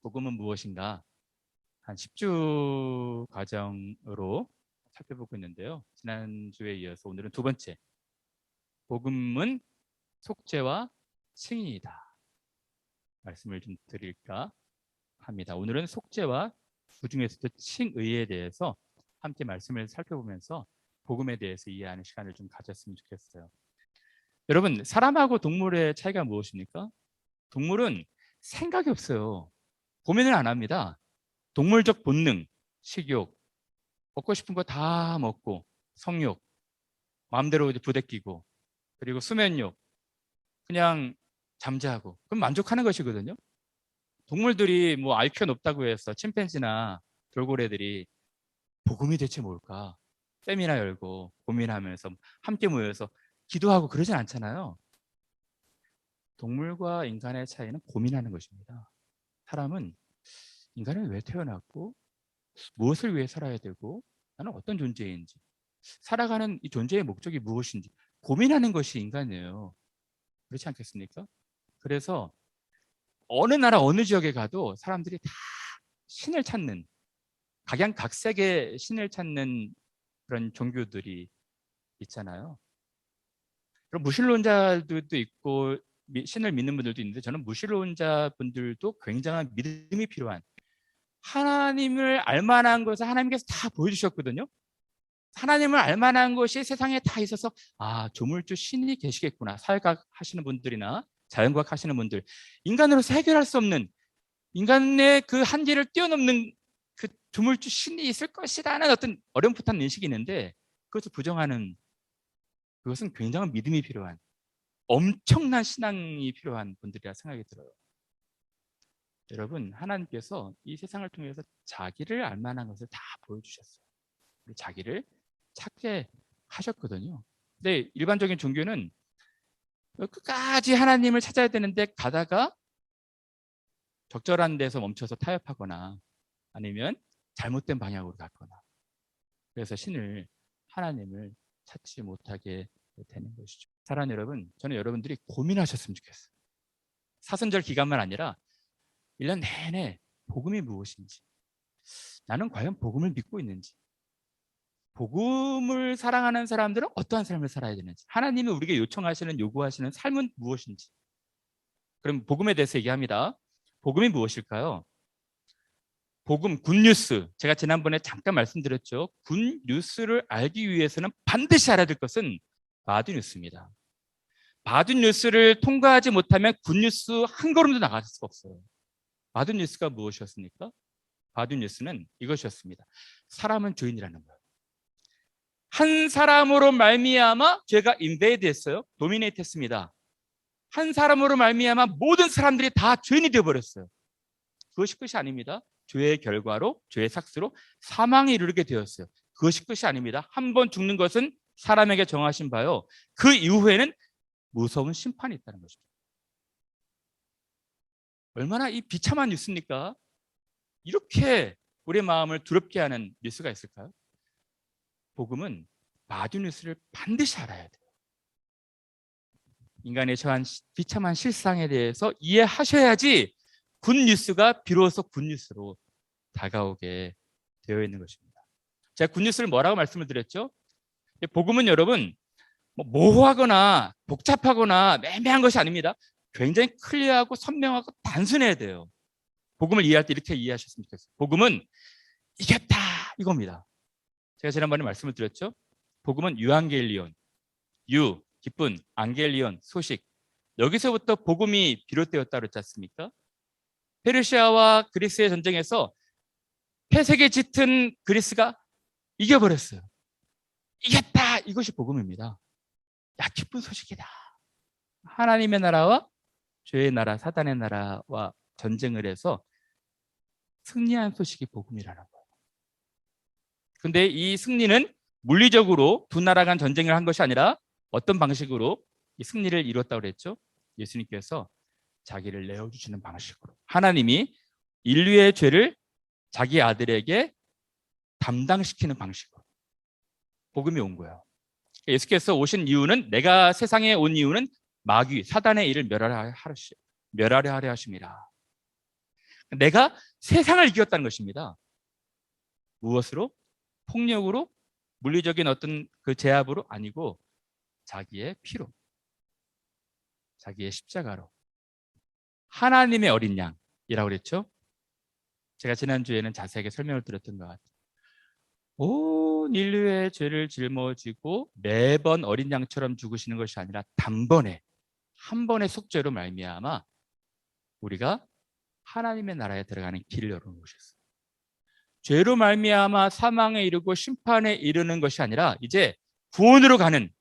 복음은 무엇인가? 한 10주 과정으로 살펴보고 있는데요. 지난주에 이어서 오늘은 두 번째, 복음은 속죄와 칭의이다. 말씀을 좀 드릴까 합니다. 오늘은 속죄와 그중에서도 칭의에 대해서 함께 말씀을 살펴보면서 복음에 대해서 이해하는 시간을 좀 가졌으면 좋겠어요. 여러분, 사람하고 동물의 차이가 무엇입니까? 동물은 생각이 없어요. 고민을 안 합니다. 동물적 본능, 식욕, 먹고 싶은 거 다 먹고, 성욕, 마음대로 부대끼고, 그리고 수면욕, 그냥 잠자고, 그럼 만족하는 것이거든요. 동물들이 뭐 IQ가 높다고 해서 침팬지나 돌고래들이 복음이 대체 뭘까? 세미나 열고 고민하면서 함께 모여서 기도하고 그러진 않잖아요. 동물과 인간의 차이는 고민하는 것입니다. 사람은 인간은 왜 태어났고 무엇을 위해 살아야 되고 나는 어떤 존재인지 살아가는 이 존재의 목적이 무엇인지 고민하는 것이 인간이에요. 그렇지 않겠습니까? 그래서 어느 나라 어느 지역에 가도 사람들이 다 신을 찾는 각양각색의 신을 찾는 그런 종교들이 있잖아요. 그럼 무신론자들도 있고 신을 믿는 분들도 있는데 저는 무신론자 분들도 굉장한 믿음이 필요한 하나님을 알만한 것을 하나님께서 다 보여주셨거든요. 하나님을 알만한 것이 세상에 다 있어서 조물주 신이 계시겠구나. 사회과학 하시는 분들이나 자연과학 하시는 분들 인간으로서 해결할 수 없는 인간의 그 한계를 뛰어넘는 그 조물주 신이 있을 것이라는 어떤 어렴풋한 인식이 있는데 그것을 부정하는 그것은 굉장한 믿음이 필요한 엄청난 신앙이 필요한 분들이라 생각이 들어요. 여러분, 하나님께서 이 세상을 통해서 자기를 알만한 것을 다 보여주셨어요. 자기를 찾게 하셨거든요. 근데 일반적인 종교는 끝까지 하나님을 찾아야 되는데 가다가 적절한 데서 멈춰서 타협하거나 아니면 잘못된 방향으로 갔거나 그래서 하나님을 찾지 못하게 되는 것이죠. 사랑하는 여러분, 저는 여러분들이 고민하셨으면 좋겠어요. 사순절 기간만 아니라 1년 내내 복음이 무엇인지, 나는 과연 복음을 믿고 있는지, 복음을 사랑하는 사람들은 어떠한 삶을 살아야 되는지, 하나님이 우리에게 요청하시는 요구하시는 삶은 무엇인지. 그럼 복음에 대해서 얘기합니다. 복음이 무엇일까요? 복음, 굿뉴스. 제가 지난번에 잠깐 말씀드렸죠. 굿뉴스를 알기 위해서는 반드시 알아야 될 것은 바드뉴스입니다. 바드뉴스를 통과하지 못하면 굿뉴스 한 걸음도 나갈 수가 없어요. 바드뉴스가 무엇이었습니까? 바드뉴스는 이것이었습니다. 사람은 죄인이라는 거예요. 한 사람으로 말미암아 죄가 인베이드 했어요. 도미네이트 했습니다. 한 사람으로 말미암아 모든 사람들이 다 죄인이 되어버렸어요. 그것이 끝이 아닙니다. 죄의 결과로, 죄의 삭스로 사망에 이르게 되었어요. 그것이 끝이 아닙니다. 한 번 죽는 것은 사람에게 정하신 바요. 그 이후에는 무서운 심판이 있다는 것입니다. 얼마나 이 비참한 뉴스입니까? 이렇게 우리의 마음을 두렵게 하는 뉴스가 있을까요? 복음은 바드뉴스를 반드시 알아야 돼요. 인간의 처한 비참한 실상에 대해서 이해하셔야지 굿뉴스가 비로소 굿뉴스로 다가오게 되어 있는 것입니다. 제가 굿뉴스를 뭐라고 말씀을 드렸죠? 복음은 여러분 모호하거나 복잡하거나 매매한 것이 아닙니다. 굉장히 클리어하고 선명하고 단순해야 돼요. 복음을 이해할 때 이렇게 이해하셨으면 좋겠어요. 복음은 이겼다 이겁니다. 제가 지난번에 말씀을 드렸죠. 복음은 유앙겔리온, 기쁜, 안겔리온, 소식. 여기서부터 복음이 비롯되었다 그랬지 않습니까? 페르시아와 그리스의 전쟁에서 폐색에 짙은 그리스가 이겨버렸어요. 이겼다! 이것이 복음입니다. 기쁜 소식이다. 하나님의 나라와 죄의 나라, 사단의 나라와 전쟁을 해서 승리한 소식이 복음이라는 거예요. 근데 이 승리는 물리적으로 두 나라 간 전쟁을 한 것이 아니라 어떤 방식으로 이 승리를 이뤘다고 그랬죠? 예수님께서 자기를 내어주시는 방식으로 하나님이 인류의 죄를 자기 아들에게 담당시키는 방식으로 복음이 온 거예요. 예수께서 오신 이유는 내가 세상에 온 이유는 마귀, 사단의 일을 멸하려 하려 하심이라. 내가 세상을 이겼다는 것입니다. 무엇으로? 폭력으로? 물리적인 어떤 그 제압으로? 아니고 자기의 피로, 자기의 십자가로. 하나님의 어린 양이라고 그랬죠. 제가 지난주에는 자세하게 설명을 드렸던 것 같아요. 온 인류의 죄를 짊어지고 매번 어린 양처럼 죽으시는 것이 아니라 단번에 한 번의 속죄로 말미암아 우리가 하나님의 나라에 들어가는 길을 열어놓으셨어요. 죄로 말미암아 사망에 이르고 심판에 이르는 것이 아니라 이제 구원으로 가는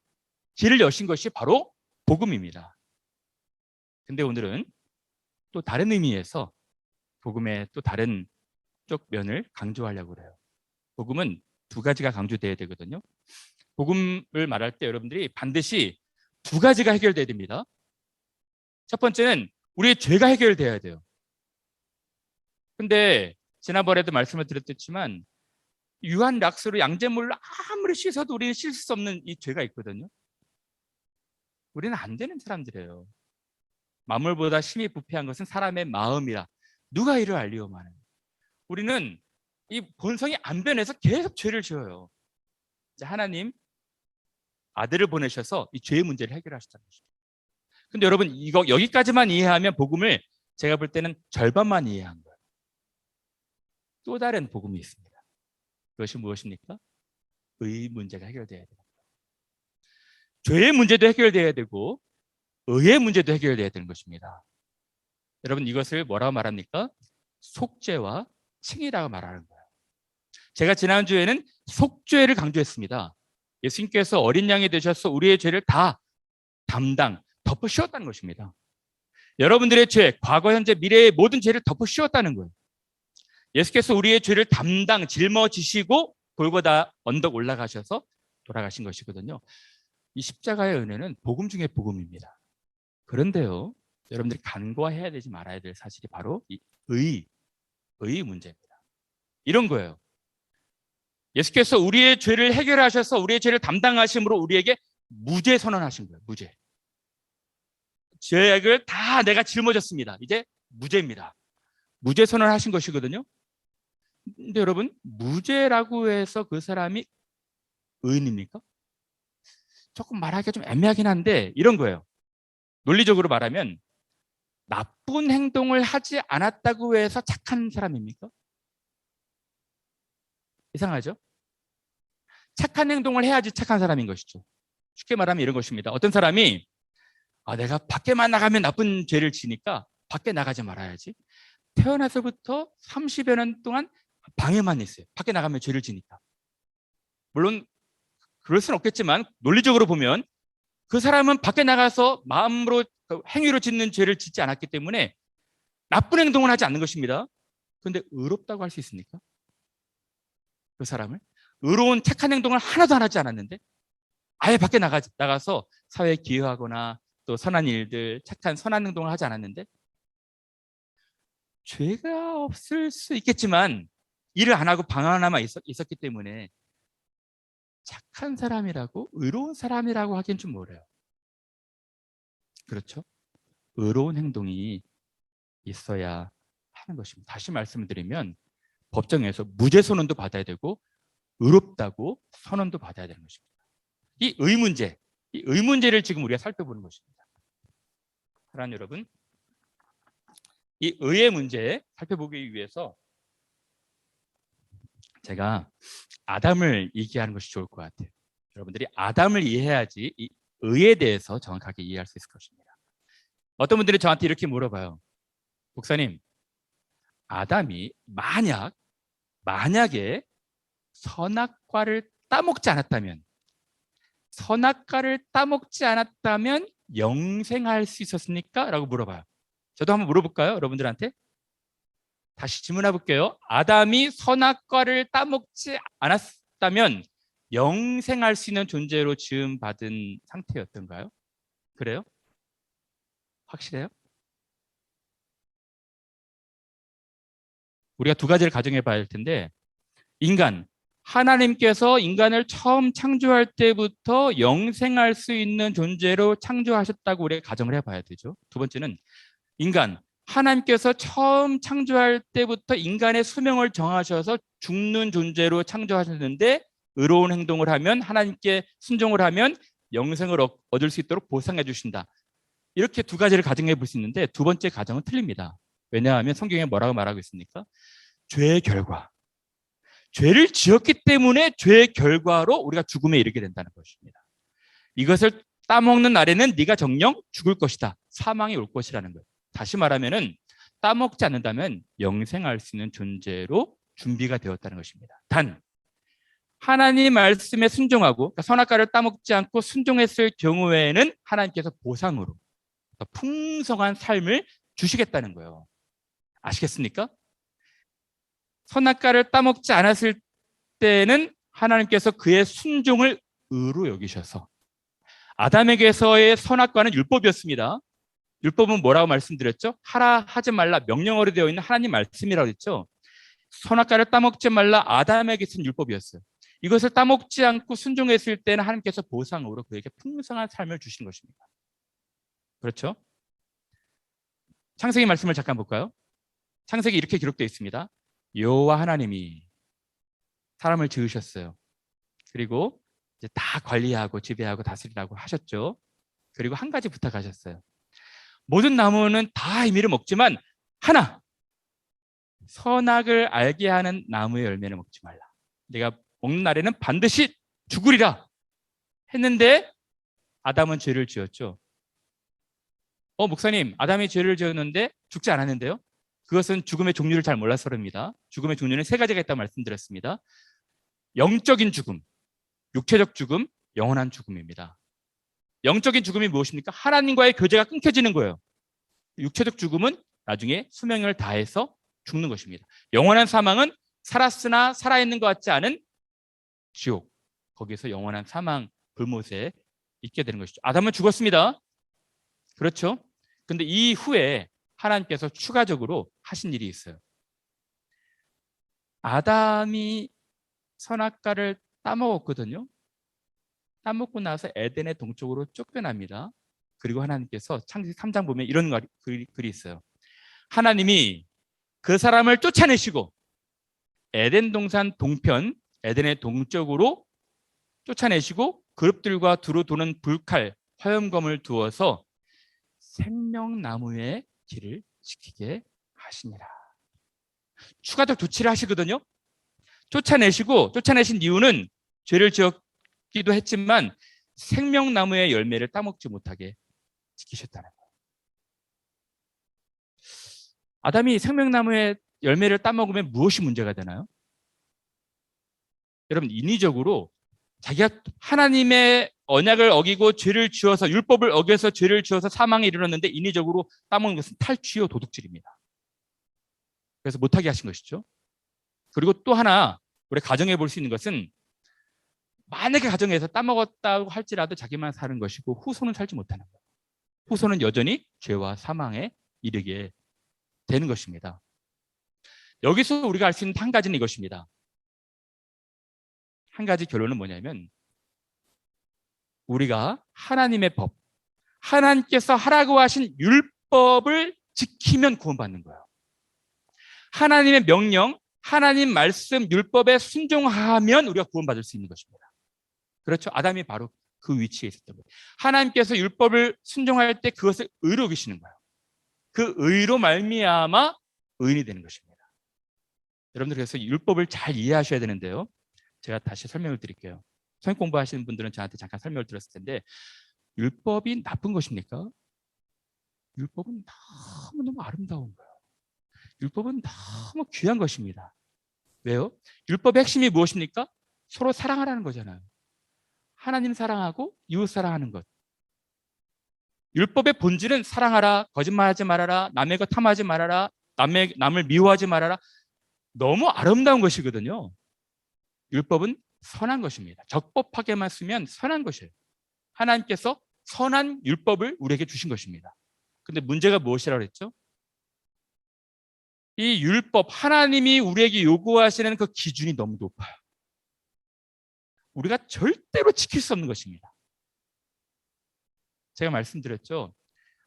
길을 여신 것이 바로 복음입니다. 근데 오늘은 또 다른 의미에서 복음의 또 다른 쪽 면을 강조하려고 그래요. 복음은 두 가지가 강조돼야 되거든요. 복음을 말할 때 여러분들이 반드시 두 가지가 해결돼야 됩니다. 첫 번째는 우리의 죄가 해결돼야 돼요. 근데 지난번에도 말씀을 드렸지만 유한 락스로 양잿물로 아무리 씻어도 우리는 씻을 수 없는 이 죄가 있거든요. 우리는 안 되는 사람들이에요. 만물보다 심히 부패한 것은 사람의 마음이라 누가 이를 알리오마는. 우리는 이 본성이 안 변해서 계속 죄를 지어요. 하나님 아들을 보내셔서 이 죄의 문제를 해결하셨다는 것입니다. 근데 여러분 이거 여기까지만 이해하면 복음을 제가 볼 때는 절반만 이해한 거예요. 또 다른 복음이 있습니다. 그것이 무엇입니까? 의 문제가 해결돼야 됩니다. 죄의 문제도 해결돼야 되고 의의 문제도 해결돼야 되는 것입니다. 여러분 이것을 뭐라고 말합니까? 속죄와 칭의라고 말하는 거예요. 제가 지난주에는 속죄를 강조했습니다. 예수님께서 어린 양이 되셔서 우리의 죄를 다 담당, 덮어 씌웠다는 것입니다. 여러분들의 죄, 과거, 현재, 미래의 모든 죄를 덮어 씌웠다는 거예요. 예수께서 우리의 죄를 담당, 짊어지시고 골고다 언덕 올라가셔서 돌아가신 것이거든요. 이 십자가의 은혜는 복음 중에 복음입니다. 그런데요, 여러분들이 간과해야 되지 말아야 될 사실이 바로 이 의의 문제입니다. 이런 거예요. 예수께서 우리의 죄를 해결하셔서 우리의 죄를 담당하심으로 우리에게 무죄 선언하신 거예요. 무죄. 죄악을 다 내가 짊어졌습니다. 이제 무죄입니다. 무죄 선언하신 것이거든요. 근데 여러분 무죄라고 해서 그 사람이 의인입니까? 조금 말하기가 좀 애매하긴 한데 이런 거예요. 논리적으로 말하면 나쁜 행동을 하지 않았다고 해서 착한 사람입니까? 이상하죠? 착한 행동을 해야지 착한 사람인 것이죠. 쉽게 말하면 이런 것입니다. 어떤 사람이 내가 밖에만 나가면 나쁜 죄를 지니까 밖에 나가지 말아야지. 태어나서부터 30여 년 동안 방에만 있어요. 밖에 나가면 죄를 지니까. 물론 그럴 수는 없겠지만 논리적으로 보면 그 사람은 밖에 나가서 마음으로 행위로 짓는 죄를 짓지 않았기 때문에 나쁜 행동을 하지 않는 것입니다. 그런데 의롭다고 할 수 있습니까? 그 사람을? 의로운 착한 행동을 하나도 안 하지 않았는데 아예 밖에 나가서 사회에 기여하거나 또 선한 일들, 착한 선한 행동을 하지 않았는데 죄가 없을 수 있겠지만 일을 안 하고 방 하나만 있었기 때문에 착한 사람이라고 의로운 사람이라고 하긴 좀 뭐래요. 그렇죠? 의로운 행동이 있어야 하는 것입니다. 다시 말씀을 드리면 법정에서 무죄 선언도 받아야 되고 의롭다고 선언도 받아야 되는 것입니다. 이 의 문제를 지금 우리가 살펴보는 것입니다. 사랑하는 여러분, 이 의의 문제 살펴보기 위해서 제가 아담을 얘기하는 것이 좋을 것 같아요. 여러분들이 아담을 이해해야지 이 의에 대해서 정확하게 이해할 수 있을 것입니다. 어떤 분들이 저한테 이렇게 물어봐요. 목사님, 아담이 만약에 선악과를 따먹지 않았다면 영생할 수 있었습니까? 라고 물어봐요. 저도 한번 물어볼까요? 여러분들한테. 다시 질문해 볼게요. 아담이 선악과를 따먹지 않았다면 영생할 수 있는 존재로 지음받은 상태였던가요? 그래요? 확실해요? 우리가 두 가지를 가정해 봐야 할 텐데 하나님께서 인간을 처음 창조할 때부터 영생할 수 있는 존재로 창조하셨다고 우리가 가정을 해봐야 되죠. 두 번째는 하나님께서 처음 창조할 때부터 인간의 수명을 정하셔서 죽는 존재로 창조하셨는데 의로운 행동을 하면, 하나님께 순종을 하면 영생을 얻을 수 있도록 보상해 주신다. 이렇게 두 가지를 가정해 볼 수 있는데 두 번째 가정은 틀립니다. 왜냐하면 성경에 뭐라고 말하고 있습니까? 죄의 결과. 죄를 지었기 때문에 죄의 결과로 우리가 죽음에 이르게 된다는 것입니다. 이것을 따먹는 날에는 네가 정녕 죽을 것이다. 사망이 올 것이라는 거예요. 다시 말하면은 따먹지 않는다면 영생할 수 있는 존재로 준비가 되었다는 것입니다. 단 하나님 말씀에 순종하고, 그러니까 선악과를 따먹지 않고 순종했을 경우에는 하나님께서 보상으로 더 풍성한 삶을 주시겠다는 거예요. 아시겠습니까? 선악과를 따먹지 않았을 때는 하나님께서 그의 순종을 의로 여기셔서, 아담에게서의 선악과는 율법이었습니다. 율법은 뭐라고 말씀드렸죠? 하라 하지 말라 명령어로 되어 있는 하나님 말씀이라고 했죠. 선악과를 따먹지 말라 아담에게서는 율법이었어요. 이것을 따먹지 않고 순종했을 때는 하나님께서 보상으로 그에게 풍성한 삶을 주신 것입니다. 그렇죠? 창세기 말씀을 잠깐 볼까요? 창세기 이렇게 기록되어 있습니다. 여호와 하나님이 사람을 지으셨어요. 그리고 이제 다 관리하고 지배하고 다스리라고 하셨죠. 그리고 한 가지 부탁하셨어요. 모든 나무는 다 의미를 먹지만 하나, 선악을 알게 하는 나무의 열매는 먹지 말라. 내가 먹는 날에는 반드시 죽으리라 했는데 아담은 죄를 지었죠. 목사님, 아담이 죄를 지었는데 죽지 않았는데요? 그것은 죽음의 종류를 잘 몰라서입니다. 죽음의 종류는 세 가지가 있다고 말씀드렸습니다. 영적인 죽음, 육체적 죽음, 영원한 죽음입니다. 영적인 죽음이 무엇입니까? 하나님과의 교제가 끊겨지는 거예요. 육체적 죽음은 나중에 수명을 다해서 죽는 것입니다. 영원한 사망은 살았으나 살아있는 것 같지 않은 지옥, 거기서 영원한 사망, 불못에 있게 되는 것이죠. 아담은 죽었습니다. 그렇죠? 근데 이후에 하나님께서 추가적으로 하신 일이 있어요. 아담이 선악과를 따먹었거든요. 따먹고 나서 에덴의 동쪽으로 쫓겨납니다. 그리고 하나님께서 창세기 3장 보면 이런 글이 있어요. 하나님이 그 사람을 쫓아내시고 에덴 동산 동편, 에덴의 동쪽으로 쫓아내시고 그룹들과 두루 도는 불칼, 화염검을 두어서 생명나무의 길을 지키게 하시니라. 추가적 조치를 하시거든요. 쫓아내신 이유는 죄를 지었기도 했지만 생명나무의 열매를 따먹지 못하게 지키셨다는 거예요. 아담이 생명나무의 열매를 따먹으면 무엇이 문제가 되나요? 여러분, 인위적으로 자기가 하나님의 언약을 어기고 죄를 지어서, 율법을 어겨서 죄를 지어서 사망에 이르렀는데 인위적으로 따먹는 것은 탈취요 도둑질입니다. 그래서 못하게 하신 것이죠. 그리고 또 하나 우리 가정해 볼 수 있는 것은, 만약에 가정에서 따먹었다고 할지라도 자기만 사는 것이고 후손은 살지 못하는 거예요. 후손은 여전히 죄와 사망에 이르게 되는 것입니다. 여기서 우리가 알 수 있는 한 가지는 이것입니다. 한 가지 결론은 뭐냐면, 우리가 하나님의 법, 하나님께서 하라고 하신 율법을 지키면 구원받는 거예요. 하나님의 명령, 하나님 말씀, 율법에 순종하면 우리가 구원받을 수 있는 것입니다. 그렇죠? 아담이 바로 그 위치에 있었던 거예요. 하나님께서 율법을 순종할 때 그것을 의로 여기시는 거예요. 그 의로 말미암아 의인이 되는 것입니다. 여러분들, 그래서 율법을 잘 이해하셔야 되는데요. 제가 다시 설명을 드릴게요. 성경 공부하시는 분들은 저한테 잠깐 설명을 들었을 텐데, 율법이 나쁜 것입니까? 율법은 너무너무 아름다운 거예요. 율법은 너무 귀한 것입니다. 왜요? 율법의 핵심이 무엇입니까? 서로 사랑하라는 거잖아요. 하나님 사랑하고 이웃 사랑하는 것. 율법의 본질은 사랑하라, 거짓말하지 말아라, 남의 것 탐하지 말아라, 남을 미워하지 말아라. 너무 아름다운 것이거든요. 율법은 선한 것입니다. 적법하게만 쓰면 선한 것이에요. 하나님께서 선한 율법을 우리에게 주신 것입니다. 근데 문제가 무엇이라고 했죠? 이 율법, 하나님이 우리에게 요구하시는 그 기준이 너무 높아요. 우리가 절대로 지킬 수 없는 것입니다. 제가 말씀드렸죠.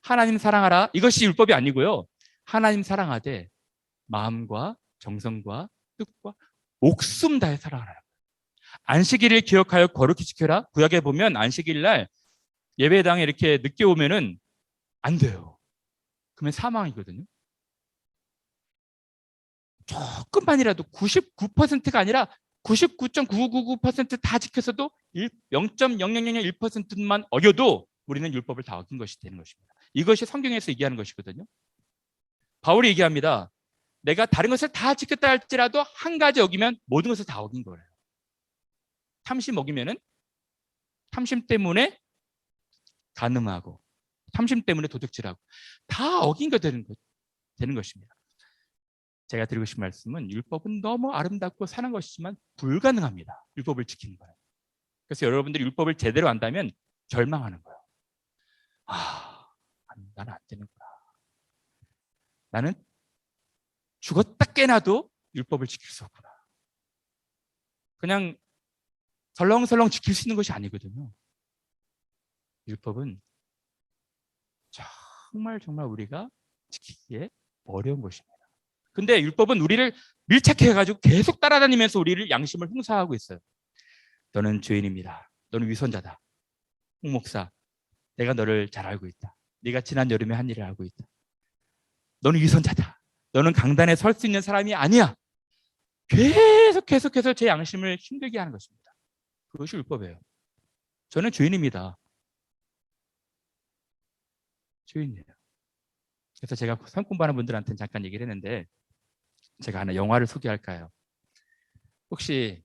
하나님 사랑하라. 이것이 율법이 아니고요. 하나님 사랑하되 마음과 정성과 뜻과 목숨 다해 사랑하라. 안식일을 기억하여 거룩히 지켜라. 구약에 보면 안식일 날 예배당에 이렇게 늦게 오면은 안 돼요. 그러면 사망이거든요. 조금만이라도 99%가 아니라 99.9999%다 지켜서도 0.0001%만 어겨도 우리는 율법을 다 어긴 것이 되는 것입니다. 이것이 성경에서 얘기하는 것이거든요. 바울이 얘기합니다. 내가 다른 것을 다 지켰다 할지라도 한 가지 어기면 모든 것을 다 어긴 거예요. 탐심 어기면은 탐심 때문에 간음하고 탐심 때문에 도둑질하고 다 어긴 거 되는 것입니다. 제가 드리고 싶은 말씀은 율법은 너무 아름답고 선한 것이지만 불가능합니다. 율법을 지키는 거예요. 그래서 여러분들이 율법을 제대로 안다면 절망하는 거예요. 나는 안 되는구나. 나는 죽었다 깨나도 율법을 지킬 수 없구나. 그냥 설렁설렁 지킬 수 있는 것이 아니거든요. 율법은 정말 우리가 지키기에 어려운 것입니다. 근데 율법은 우리를 밀착해가지고 계속 따라다니면서 우리를 양심을 흥사하고 있어요. 너는 죄인입니다. 너는 위선자다. 홍 목사, 내가 너를 잘 알고 있다. 네가 지난 여름에 한 일을 알고 있다. 너는 위선자다. 너는 강단에 설 수 있는 사람이 아니야. 계속해서 제 양심을 힘들게 하는 것입니다. 그것이 율법이에요. 저는 죄인입니다. 죄인이에요. 그래서 제가 성경 공부하는 분들한테는 잠깐 얘기를 했는데 제가 하나 영화를 소개할까요? 혹시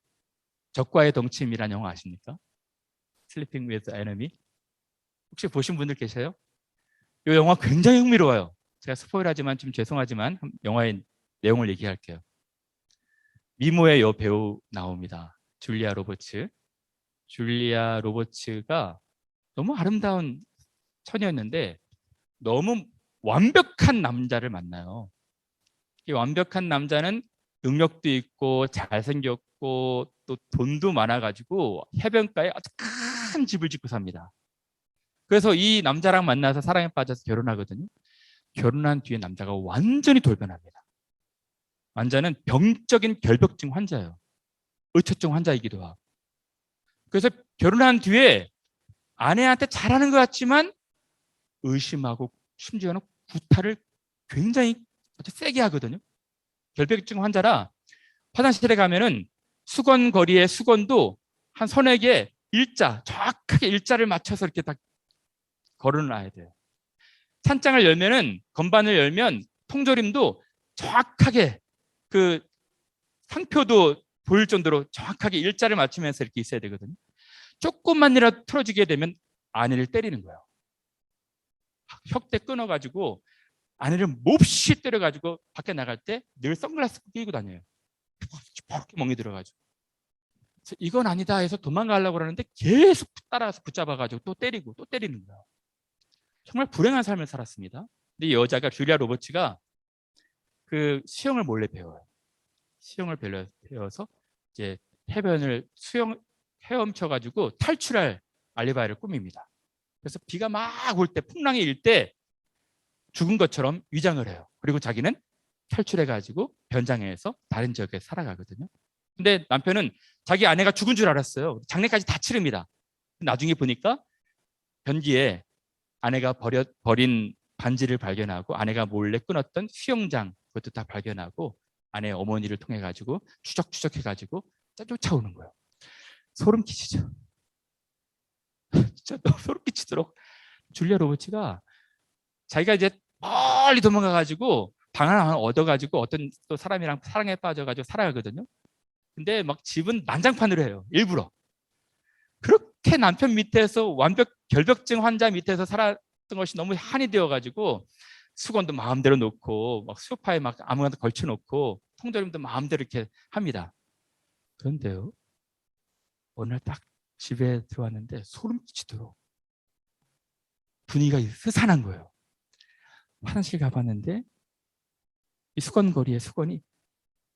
적과의 동침이라는 영화 아십니까? Sleeping with Enemy? 혹시 보신 분들 계세요? 이 영화 굉장히 흥미로워요. 제가 스포일하지만 좀 죄송하지만 영화의 내용을 얘기할게요. 미모의 여 배우 나옵니다. 줄리아 로버츠. 줄리아 로버츠가 너무 아름다운 처녀였는데 너무 완벽한 남자를 만나요. 이 완벽한 남자는 능력도 있고 잘생겼고 또 돈도 많아가지고 해변가에 아주 큰 집을 짓고 삽니다. 그래서 이 남자랑 만나서 사랑에 빠져서 결혼하거든요. 결혼한 뒤에 남자가 완전히 돌변합니다. 남자는 병적인 결벽증 환자예요. 의처증 환자이기도 하고. 그래서 결혼한 뒤에 아내한테 잘하는 것 같지만 의심하고 심지어는 구타를 굉장히 아주 세게 하거든요. 결벽증 환자라 화장실에 가면은 수건 거리에 수건도 한 서너 개 정확하게 일자를 맞춰서 이렇게 딱 걸어놔야 돼요. 찬장을 열면은 건반을 열면 통조림도 정확하게 그 상표도 보일 정도로 정확하게 일자를 맞추면서 이렇게 있어야 되거든요. 조금만이라도 틀어지게 되면 아내를 때리는 거예요. 혁대 끊어가지고 아내를 몹시 때려가지고 밖에 나갈 때 늘 선글라스 끼고 다녀요. 이렇게 멍이 들어가지고. 이건 아니다 해서 도망가려고 그러는데 계속 따라서 붙잡아가지고 또 때리고 또 때리는 거예요. 정말 불행한 삶을 살았습니다. 근데 이 여자가 줄리아 로버츠가 그 수영을 몰래 배워요. 수영을 배워서 이제 해변을 헤엄쳐가지고 탈출할 알리바이를 꾸밉니다. 그래서 비가 막 올 때 풍랑이 일 때 죽은 것처럼 위장을 해요. 그리고 자기는 탈출해가지고 변장해서 다른 지역에 살아가거든요. 근데 남편은 자기 아내가 죽은 줄 알았어요. 장례까지 다 치릅니다. 나중에 보니까 변기에 아내가 버린 반지를 발견하고 아내가 몰래 끊었던 수영장 그것도 다 발견하고 아내의 어머니를 통해 가지고 추적추적해 가지고 쫓아오는 거예요. 소름 끼치죠. 진짜 너무 소름 끼치도록 줄리아 로버츠가 자기가 이제 멀리 도망가 가지고 방 하나 얻어가지고 어떤 또 사람이랑 사랑에 빠져가지고 살아가거든요. 근데 막 집은 난장판으로 해요. 일부러. 그렇게 남편 밑에서 결벽증 환자 밑에서 살았던 것이 너무 한이 되어가지고 수건도 마음대로 놓고 막 소파에 막 아무거나 걸쳐놓고 통조림도 마음대로 이렇게 합니다. 그런데요, 어느 날 딱 집에 들어왔는데 소름 끼치도록 분위기가 스산한 거예요. 화장실 가봤는데 이 수건거리에 수건이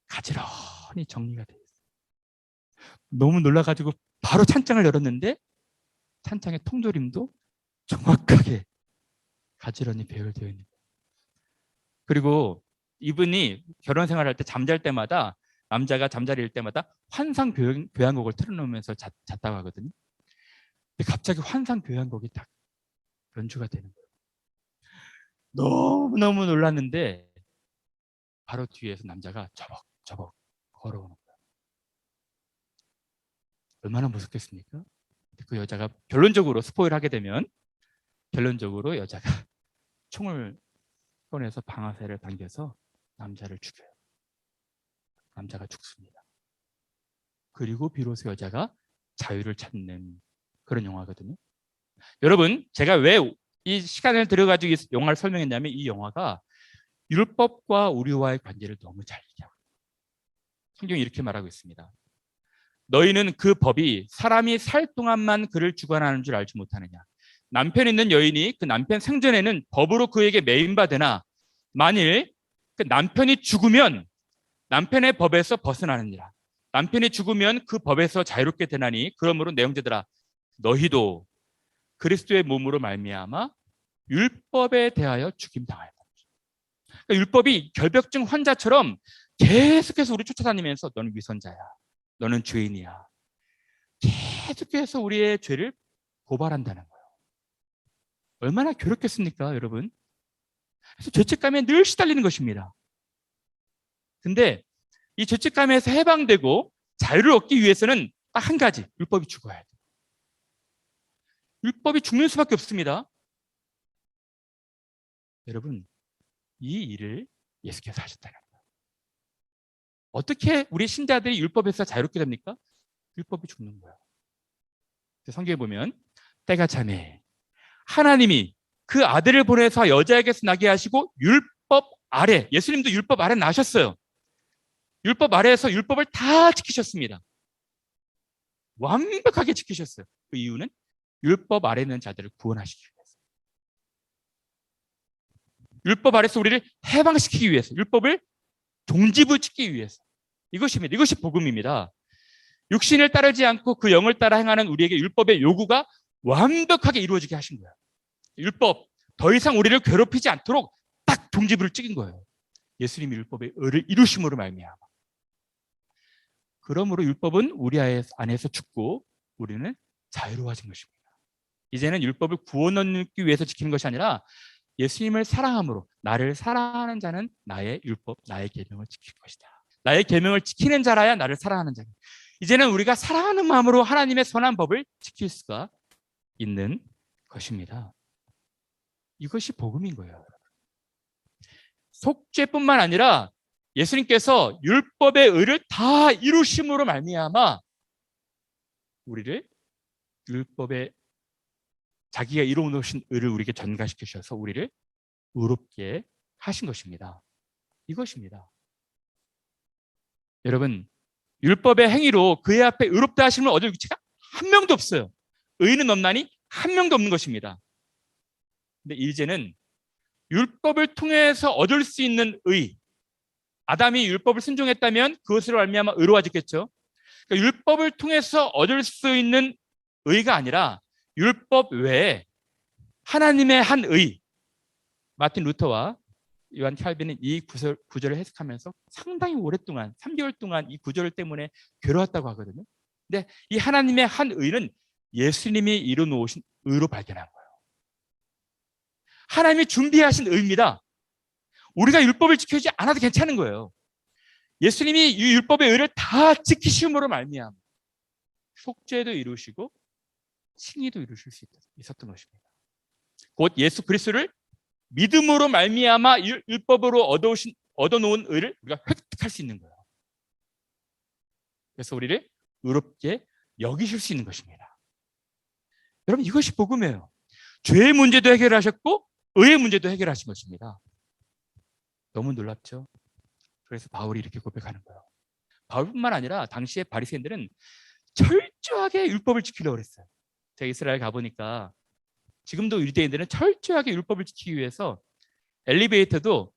가지런히 정리가 돼 있어요. 너무 놀라가지고 바로 찬장을 열었는데 찬장에 통조림도 정확하게 가지런히 배열되어 있는 거예요. 그리고 이분이 결혼 생활할 때 잠잘 때마다 남자가 잠자리일 때마다 환상 교향곡을 틀어놓으면서 잤다고 하거든요. 근데 갑자기 환상 교향곡이 딱 연주가 되는 거예요. 너무너무 놀랐는데 바로 뒤에서 남자가 저벅저벅 걸어오는 거예요. 얼마나 무섭겠습니까? 그 여자가 결론적으로 스포일 하게 되면 결론적으로 여자가 총을 꺼내서 방아쇠를 당겨서 남자를 죽여요. 남자가 죽습니다. 그리고 비로소 여자가 자유를 찾는 그런 영화거든요. 여러분, 제가 왜 이 시간을 들여가지고 이 영화를 설명했냐면 이 영화가 율법과 우리와의 관계를 너무 잘 얘기하고 성경이 이렇게 말하고 있습니다. 너희는 그 법이 사람이 살 동안만 그를 주관하는 줄 알지 못하느냐. 남편 있는 여인이 그 남편 생전에는 법으로 그에게 매인바되나 만일 그 남편이 죽으면 남편의 법에서 벗어나느니라. 남편이 죽으면 그 법에서 자유롭게 되나니 그러므로 내 형제들아 너희도 그리스도의 몸으로 말미암아 율법에 대하여 죽임당하였다. 그러니까 율법이 결벽증 환자처럼 계속해서 우리 쫓아다니면서 너는 위선자야. 너는 죄인이야. 계속해서 우리의 죄를 고발한다는 거예요. 얼마나 괴롭겠습니까, 여러분? 그래서 죄책감에 늘 시달리는 것입니다. 근데 이 죄책감에서 해방되고 자유를 얻기 위해서는 딱 한 가지, 율법이 죽어야 돼요. 율법이 죽는 수밖에 없습니다. 여러분, 이 일을 예수께서 하셨다는 거예요. 어떻게 우리 신자들이 율법에서 자유롭게 됩니까? 율법이 죽는 거예요. 성경에 보면 때가 차네 하나님이 그 아들을 보내서 여자에게서 나게 하시고 율법 아래, 예수님도 율법 아래 나셨어요. 율법 아래에서 율법을 다 지키셨습니다. 완벽하게 지키셨어요. 그 이유는 율법 아래 있는 자들을 구원하시기 위해서. 율법 아래서 우리를 해방시키기 위해서. 율법을 종지부짓기 위해서. 이것입니다. 이것이 복음입니다. 육신을 따르지 않고 그 영을 따라 행하는 우리에게 율법의 요구가 완벽하게 이루어지게 하신 거예요. 율법, 더 이상 우리를 괴롭히지 않도록 딱 종지부를 찍은 거예요. 예수님이 율법의 의를 이루심으로 말미암아. 그러므로 율법은 우리 안에서 죽고 우리는 자유로워진 것입니다. 이제는 율법을 구원 얻기 위해서 지키는 것이 아니라 예수님을 사랑함으로 나를 사랑하는 자는 나의 율법, 나의 계명을 지킬 것이다. 나의 계명을 지키는 자라야 나를 사랑하는 자다. 이제는 우리가 사랑하는 마음으로 하나님의 선한 법을 지킬 수가 있는 것입니다. 이것이 복음인 거예요. 속죄뿐만 아니라 예수님께서 율법의 의를 다 이루심으로 말미암아 우리를 율법의 자기가 이루어놓으신 의를 우리에게 전가시키셔서 우리를 의롭게 하신 것입니다. 이것입니다. 여러분, 율법의 행위로 그의 앞에 의롭다 하심을 얻을 위치가 한 명도 없어요. 의인은 없나니 한 명도 없는 것입니다. 근데 이제는 율법을 통해서 얻을 수 있는 의, 아담이 율법을 순종했다면 그것으로 말미암아 의로워졌겠죠. 그러니까 율법을 통해서 얻을 수 있는 의가 아니라 율법 외에 하나님의 한 의, 마틴 루터와 요한 칼빈은 이 구절을 해석하면서 상당히 오랫동안 3개월 동안 이 구절 때문에 괴로웠다고 하거든요. 근데 이 하나님의 한 의는 예수님이 이루어놓으신 의로 발견한 거예요. 하나님이 준비하신 의입니다. 우리가 율법을 지키지 않아도 괜찮은 거예요. 예수님이 이 율법의 의를 다 지키심으로 말미암아 속죄도 이루시고 칭의도 이루실 수 있었던 것입니다. 곧 예수 그리스도를 믿음으로 말미암아 율법으로 얻어놓은 의를 우리가 획득할 수 있는 거예요. 그래서 우리를 의롭게 여기실 수 있는 것입니다. 여러분, 이것이 복음이에요. 죄의 문제도 해결하셨고 의의 문제도 해결하신 것입니다. 너무 놀랍죠? 그래서 바울이 이렇게 고백하는 거예요. 바울뿐만 아니라 당시에 바리새인들은 철저하게 율법을 지키려고 했어요. 제가 이스라엘 가보니까 지금도 유대인들은 철저하게 율법을 지키기 위해서 엘리베이터도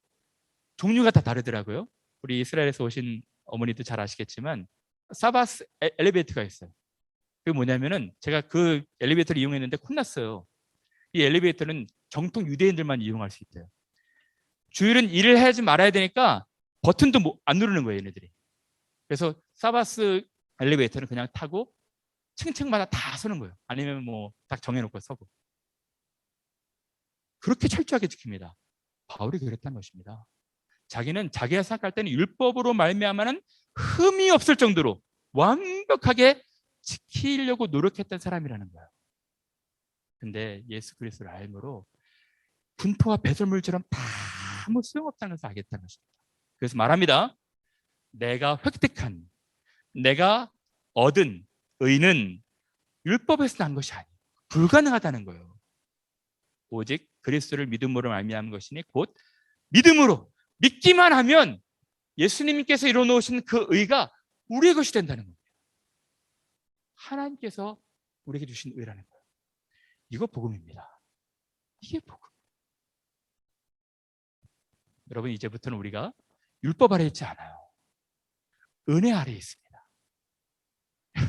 종류가 다 다르더라고요. 우리 이스라엘에서 오신 어머니도 잘 아시겠지만 사바스 엘리베이터가 있어요. 그게 뭐냐면은 제가 그 엘리베이터를 이용했는데 혼났어요. 이 엘리베이터는 정통 유대인들만 이용할 수 있대요. 주일은 일을 해야지 말아야 되니까 버튼도 안 누르는 거예요, 얘네들이. 그래서 사바스 엘리베이터는 그냥 타고 층층마다 다 서는 거예요. 아니면 뭐 딱 정해놓고 서고. 그렇게 철저하게 지킵니다. 바울이 그랬다는 것입니다. 자기는 자기가 생각할 때는 율법으로 말미암아는 흠이 없을 정도로 완벽하게 지키려고 노력했던 사람이라는 거예요. 근데 예수 그리스도를 알므로 분포와 배설물처럼 다 아무 소용없다는 것을 알겠다는 것입니다. 그래서 말합니다. 내가 획득한, 내가 얻은 의는 율법에서 난 것이 아니에요. 불가능하다는 거예요. 오직 그리스도를 믿음으로 말미암은 것이니 곧 믿음으로 믿기만 하면 예수님께서 이뤄놓으신 그 의가 우리의 것이 된다는 겁니다. 하나님께서 우리에게 주신 의라는 거예요. 이거 복음입니다. 이게 복음. 여러분, 이제부터는 우리가 율법 아래에 있지 않아요. 은혜 아래에 있습니다.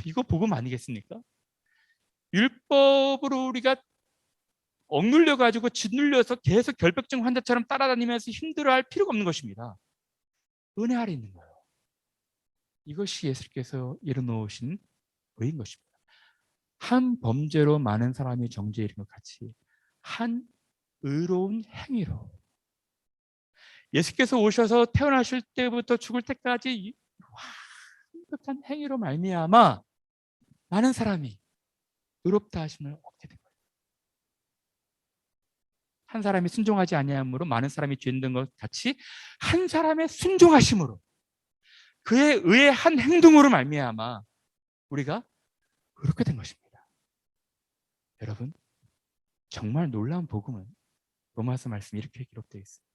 이거 복음 아니겠습니까? 율법으로 우리가 억눌려 가지고 짓눌려서 계속 결벽증 환자처럼 따라다니면서 힘들어할 필요가 없는 것입니다. 은혜 아래 있는 거예요. 이것이 예수께서 이뤄놓으신 의인 것입니다. 한 범죄로 많은 사람이 정죄에 이른 것 같이 한 의로운 행위로 예수께서 오셔서 태어나실 때부터 죽을 때까지 완벽한 행위로 말미암아 많은 사람이 의롭다 하심을 얻게 된 거예요. 한 사람이 순종하지 아니함으로 많은 사람이 죄인된 것 같이 한 사람의 순종하심으로 그의 의의 한 행동으로 말미암아 우리가 그렇게 된 것입니다. 여러분, 정말 놀라운 복음은 로마서 말씀이 이렇게 기록되어 있습니다.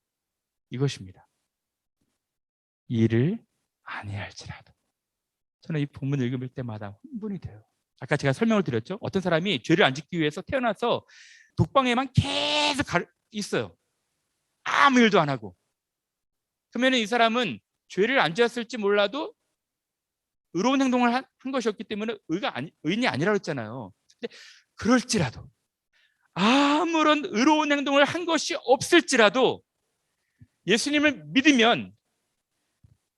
이것입니다. 이를 아니할지라도. 저는 이 본문을 읽을 때마다 흥분이 돼요. 아까 제가 설명을 드렸죠. 어떤 사람이 죄를 안 짓기 위해서 태어나서 독방에만 계속 있어요. 아무 일도 안 하고. 그러면 이 사람은 죄를 안 지었을지 몰라도 의로운 행동을 한 것이었기 때문에 의인이 아니라고 했잖아요. 근데 그럴지라도 아무런 의로운 행동을 한 것이 없을지라도 예수님을 믿으면,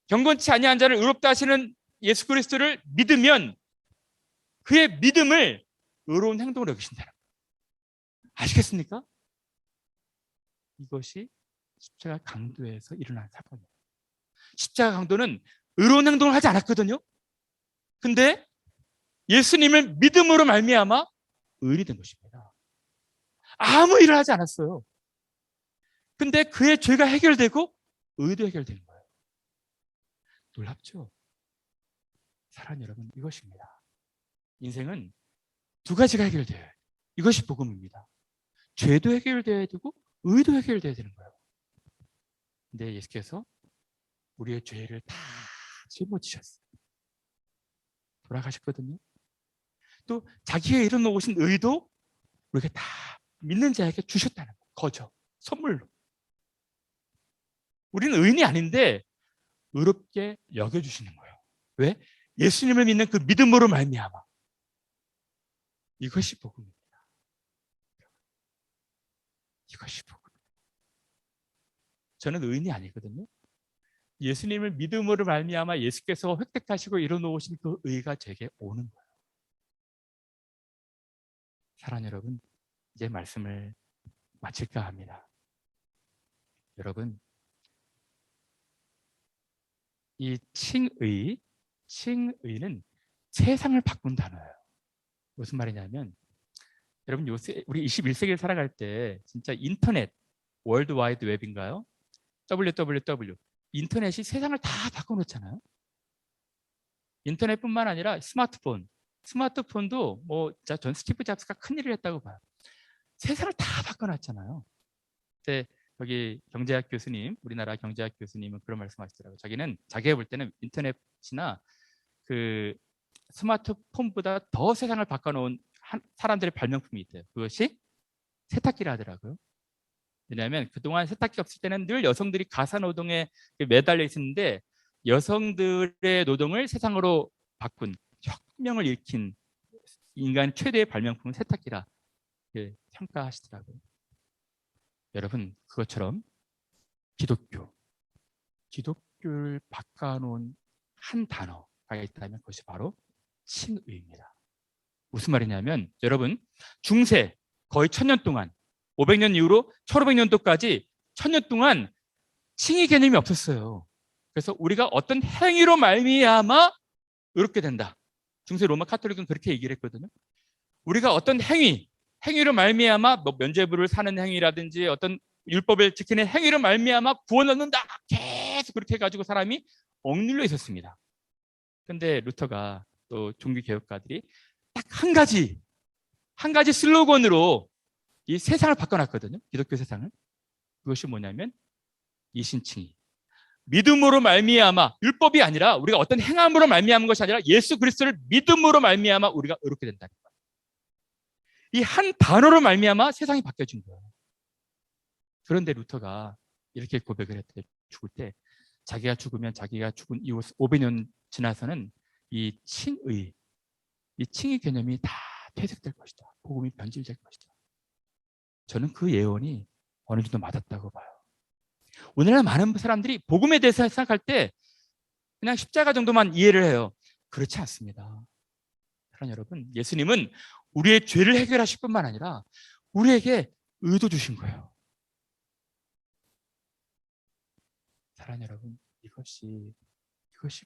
경건치 아니한 자를 의롭다 하시는 예수 그리스도를 믿으면 그의 믿음을 의로운 행동으로 여기신다는 거예요. 아시겠습니까? 이것이 십자가 강도에서 일어난 사건이에요. 십자가 강도는 의로운 행동을 하지 않았거든요. 근데 예수님을 믿음으로 말미암아 의인이 된 것입니다. 아무 일을 하지 않았어요. 근데 그의 죄가 해결되고 의도 해결되는 거예요. 놀랍죠? 사랑하는 여러분, 이것입니다. 인생은 두 가지가 해결돼요. 이것이 복음입니다. 죄도 해결돼야 되고 의도 해결돼야 되는 거예요. 근데 예수께서 우리의 죄를 다 짊어지셨어요. 돌아가셨거든요. 또 자기가 이뤄놓으신 의도 우리가 다 믿는 자에게 주셨다는 거예요. 거저, 선물로. 우리는 의인이 아닌데 의롭게 여겨주시는 거예요. 왜? 예수님을 믿는 그 믿음으로 말미암아. 이것이 복음입니다. 이것이 복음. 저는 의인이 아니거든요. 예수님을 믿음으로 말미암아 예수께서 획득하시고 이뤄놓으신 그 의가 제게 오는 거예요. 사랑하는 여러분, 이제 말씀을 마칠까 합니다. 여러분, 이 칭의는 세상을 바꾼 단어예요. 무슨 말이냐면, 여러분 요새 우리 21세기를 살아갈 때 진짜 인터넷, 월드 와이드 웹인가요? www. 인터넷이 세상을 다 바꿔놓잖아요. 인터넷뿐만 아니라 스마트폰도 전 스티브 잡스가 큰일을 했다고 봐요. 세상을 다 바꿔놨잖아요. 근데 여기 경제학 교수님, 우리나라 경제학 교수님은 그런 말씀하시더라고요. 자기가 볼 때는 인터넷이나 그 스마트폰보다 더 세상을 바꿔놓은 사람들의 발명품이 있대요. 그것이 세탁기라 하더라고요. 왜냐하면 그동안 세탁기 없을 때는 늘 여성들이 가사노동에 매달려 있었는데 여성들의 노동을 세상으로 바꾼, 혁명을 일으킨 인간 최대의 발명품은 기독교를 바꿔놓은 한 단어가 있다면 그것이 바로 칭의입니다. 무슨 말이냐면 여러분 중세 거의 1000년 동안 500년 이후로 1500년도까지 1000년 동안 칭의 개념이 없었어요. 그래서 우리가 어떤 행위로 말미암아 의롭게 된다. 중세 로마 카톨릭은 그렇게 얘기를 했거든요. 우리가 어떤 행위로 말미암아 뭐 면죄부를 사는 행위라든지 어떤 율법을 지키는 행위로 말미암아 구원을 얻는다. 계속 그렇게 해가지고 사람이 억눌려 있었습니다. 그런데 루터가 또 종교개혁가들이 딱 한 가지 슬로건으로 이 세상을 바꿔놨거든요. 기독교 세상을. 그것이 뭐냐면 이신칭의. 믿음으로 말미암아 율법이 아니라 우리가 어떤 행함으로 말미암은 것이 아니라 예수 그리스도를 믿음으로 말미암아 우리가 의롭게 된다는 거예요. 이 한 단어로 말미암아 세상이 바뀌어진 거예요. 그런데 루터가 이렇게 고백을 했대. 죽을 때 자기가 죽은 이후 500년 지나서는 이 칭의 개념이 다 퇴색될 것이다. 복음이 변질될 것이다. 저는 그 예언이 어느 정도 맞았다고 봐요. 오늘날 많은 사람들이 복음에 대해서 생각할 때 그냥 십자가 정도만 이해를 해요. 그렇지 않습니다. 사랑하는 여러분, 예수님은 우리의 죄를 해결하실 뿐만 아니라 우리에게 의도 주신 거예요. 사랑하는 여러분, 이것이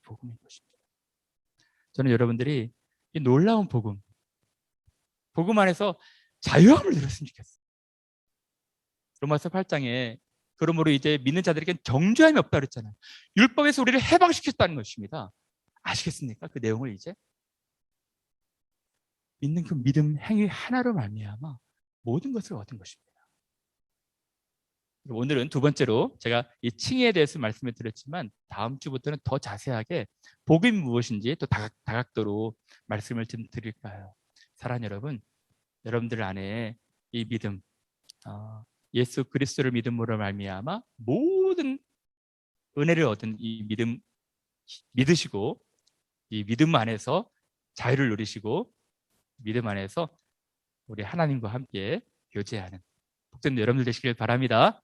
복음인 것입니다. 저는 여러분들이 이 놀라운 복음 안에서 자유함을 누렸으면 좋겠어요. 로마서 8장에 그러므로 이제 믿는 자들에게는 정죄함이 없다 그랬잖아요. 율법에서 우리를 해방시켰다는 것입니다. 아시겠습니까? 그 내용을 이제 믿는 그 믿음 행위 하나로 말미암아 모든 것을 얻은 것입니다. 오늘은 두 번째로 제가 이 칭의에 대해서 말씀을 드렸지만 다음 주부터는 더 자세하게 복음이 무엇인지 또 다각도로 말씀을 좀 드릴까요? 사랑하는 여러분, 여러분들 안에 이 믿음, 예수 그리스도를 믿음으로 말미암아 모든 은혜를 얻은 이 믿음 믿으시고 이 믿음 안에서 자유를 누리시고 믿음 안에서 우리 하나님과 함께 교제하는 복된 여러분들 되시길 바랍니다.